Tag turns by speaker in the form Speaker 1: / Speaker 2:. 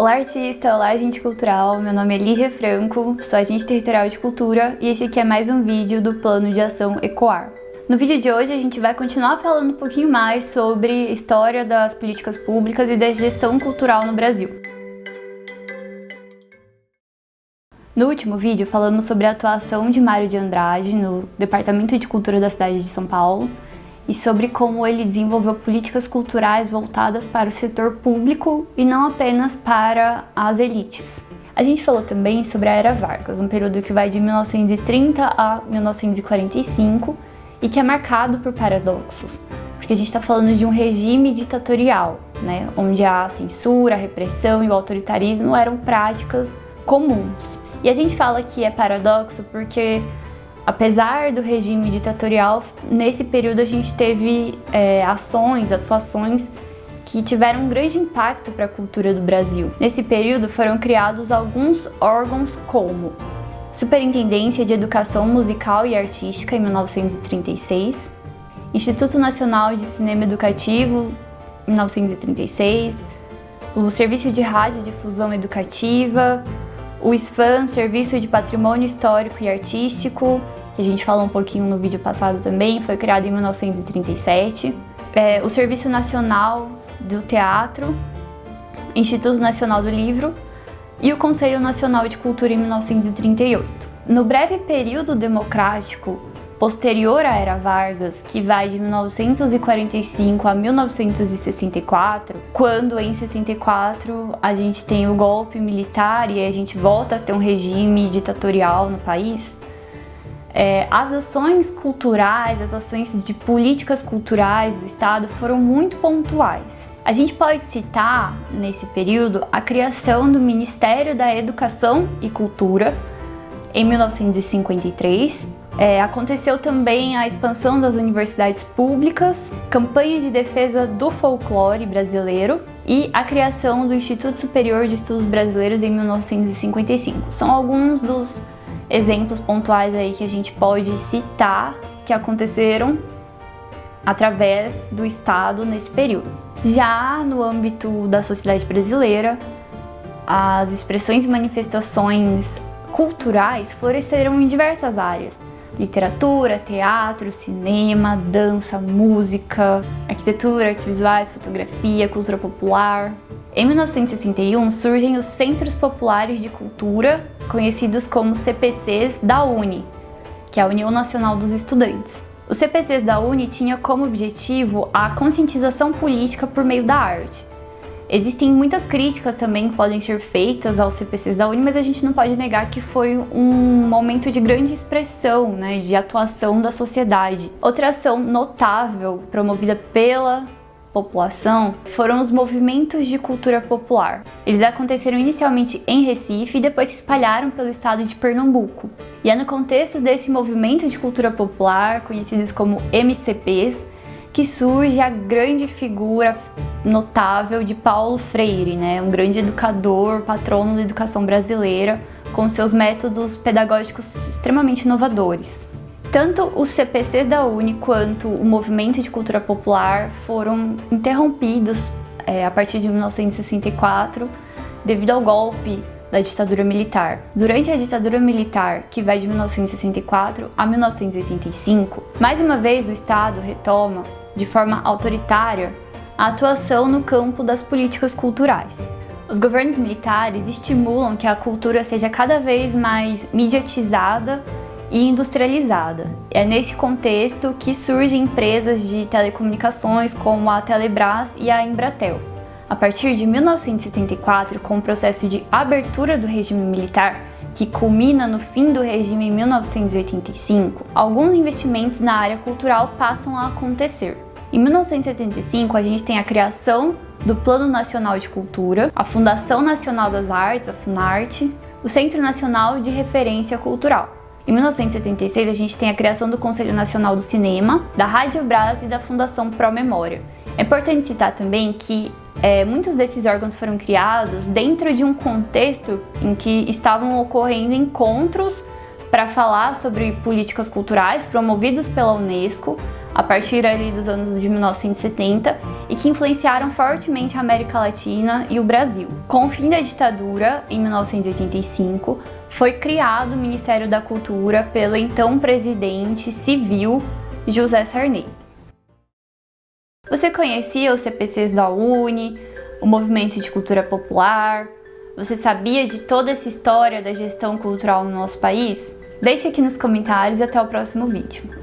Speaker 1: Olá artista, olá agente cultural, meu nome é Lígia Franco, sou agente territorial de cultura e esse aqui é mais um vídeo do Plano de Ação ECOAR. No vídeo de hoje a gente vai continuar falando um pouquinho mais sobre a história das políticas públicas e da gestão cultural no Brasil. No último vídeo falamos sobre a atuação de Mário de Andrade no Departamento de Cultura da cidade de São Paulo e sobre como ele desenvolveu políticas culturais voltadas para o setor público e não apenas para as elites. A gente falou também sobre a Era Vargas, um período que vai de 1930 a 1945 e que é marcado por paradoxos, porque a gente está falando de um regime ditatorial, né, onde a censura, a repressão e o autoritarismo eram práticas comuns. E a gente fala que é paradoxo porque, apesar do regime ditatorial, nesse período a gente teve atuações que tiveram um grande impacto para a cultura do Brasil. Nesse período foram criados alguns órgãos como Superintendência de Educação Musical e Artística, em 1936, Instituto Nacional de Cinema Educativo, em 1936, o Serviço de Radiodifusão Educativa, o SFAM, Serviço de Patrimônio Histórico e Artístico, que a gente falou um pouquinho no vídeo passado também, foi criado em 1937. O Serviço Nacional do Teatro, Instituto Nacional do Livro e o Conselho Nacional de Cultura em 1938. No breve período democrático posterior à Era Vargas, que vai de 1945 a 1964, quando em 64 a gente tem o golpe militar e a gente volta a ter um regime ditatorial no país, as ações culturais, as ações de políticas culturais do Estado foram muito pontuais. A gente pode citar, nesse período, a criação do Ministério da Educação e Cultura, em 1953, aconteceu também a expansão das universidades públicas, campanha de defesa do folclore brasileiro e a criação do Instituto Superior de Estudos Brasileiros em 1955. São alguns dos exemplos pontuais aí que a gente pode citar que aconteceram através do Estado nesse período. Já no âmbito da sociedade brasileira, as expressões e manifestações culturais floresceram em diversas áreas: literatura, teatro, cinema, dança, música, arquitetura, artes visuais, fotografia, cultura popular. Em 1961 surgem os Centros Populares de Cultura, conhecidos como CPCs da UNE, que é a União Nacional dos Estudantes. Os CPCs da UNE tinham como objetivo a conscientização política por meio da arte. Existem muitas críticas também que podem ser feitas aos CPCs da UNE, mas a gente não pode negar que foi um momento de grande expressão, né, de atuação da sociedade. Outra ação notável promovida pela população foram os movimentos de cultura popular. Eles aconteceram inicialmente em Recife e depois se espalharam pelo estado de Pernambuco. E é no contexto desse movimento de cultura popular, conhecidos como MCPs, que surge a grande figura notável de Paulo Freire, né? Um grande educador, patrono da educação brasileira, com seus métodos pedagógicos extremamente inovadores. Tanto os CPCs da UNE quanto o movimento de cultura popular foram interrompidos a partir de 1964 devido ao golpe da ditadura militar. Durante a ditadura militar, que vai de 1964 a 1985, mais uma vez o Estado retoma, de forma autoritária, a atuação no campo das políticas culturais. Os governos militares estimulam que a cultura seja cada vez mais mediatizada e industrializada. É nesse contexto que surgem empresas de telecomunicações como a Telebrás e a Embratel. A partir de 1974, com o processo de abertura do regime militar, que culmina no fim do regime em 1985, alguns investimentos na área cultural passam a acontecer. Em 1975, a gente tem a criação do Plano Nacional de Cultura, a Fundação Nacional das Artes, a Funarte, o Centro Nacional de Referência Cultural. Em 1976, a gente tem a criação do Conselho Nacional do Cinema, da Radiobras e da Fundação Pró-Memória. É importante citar também que muitos desses órgãos foram criados dentro de um contexto em que estavam ocorrendo encontros para falar sobre políticas culturais promovidos pela Unesco, a partir ali dos anos de 1970 e que influenciaram fortemente a América Latina e o Brasil. Com o fim da ditadura, em 1985, foi criado o Ministério da Cultura pelo então presidente civil José Sarney. Você conhecia os CPCs da UNE, o Movimento de Cultura Popular? Você sabia de toda essa história da gestão cultural no nosso país? Deixe aqui nos comentários e até o próximo vídeo.